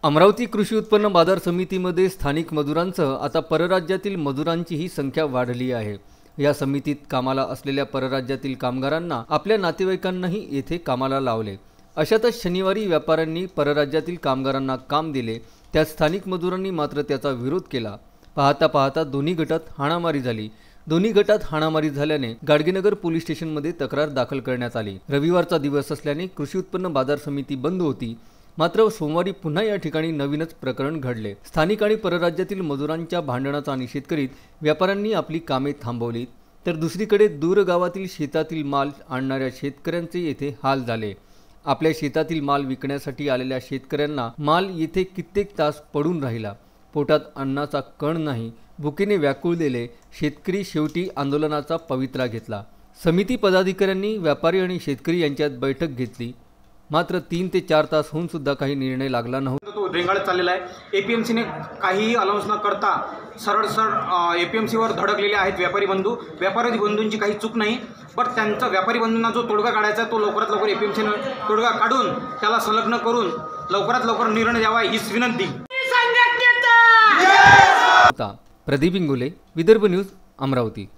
अमरावती कृषी उत्पन्न बाजार समितीमध्ये स्थानिक मजुरांसह आता परराज्यातील मजुरांचीही संख्या वाढली आहे। या समितीत कामाला असलेल्या परराज्यातील कामगारांना आपल्या नातेवाईकांनाही येथे कामाला लावले। अशातच शनिवारी व्यापाऱ्यांनी परराज्यातील कामगारांना काम दिले, त्या स्थानिक मजुरांनी मात्र त्याचा विरोध केला। पाहता पाहता दोन्ही गटात हाणामारी झाली। दोन्ही गटात हाणामारी झाल्याने गाडगेनगर पोलीस स्टेशनमध्ये तक्रार दाखल करण्यात आली। रविवारचा दिवस असल्याने कृषी उत्पन्न बाजार समिती बंद होती। मात्र सोमवारी पुन्हा या ठिकाणी नवीनच प्रकरण घडले। स्थानिक आणि परराज्यातील मजुरांच्या भांडणाचा निषेध करीत व्यापाऱ्यांनी आपली कामे थांबवली, तर दुसरीकडे दूर गावातील शेतातील माल आणणाऱ्या शेतकऱ्यांचे येथे हाल झाले। आपल्या शेतातील माल विकण्यासाठी आलेल्या शेतकऱ्यांना माल येथे कित्येक तास पडून राहिला। पोटात अन्नाचा कण नाही, भुकेने व्याकुळलेले शेतकरी शेवटी आंदोलनाचा पवित्रा घेतला। समिती पदाधिकाऱ्यांनी व्यापारी आणि शेतकरी यांच्यात बैठक घेतली, मात्र 3 ते 4 तास होऊन सुद्धा काही निर्णय लागला नव्हता। तो रेंगाळत चाललेला आहे। एपीएमसीने काहीही अलाउन्स न करता सरळ एपीएमसीवर धडकलेले आहेत व्यापारी बंधूंची काही चूक नाही, पण त्यांचा व्यापारी बंधूंना जो तोडगा काढायचा तो लवकरात लवकर एपीएमसीने तोडगा काढून त्याला संलग्न करून लवकरात लवकर निर्णय द्यावा हीच विनंती। प्रदीप इंगोले, विदर्भ न्यूज, अमरावती।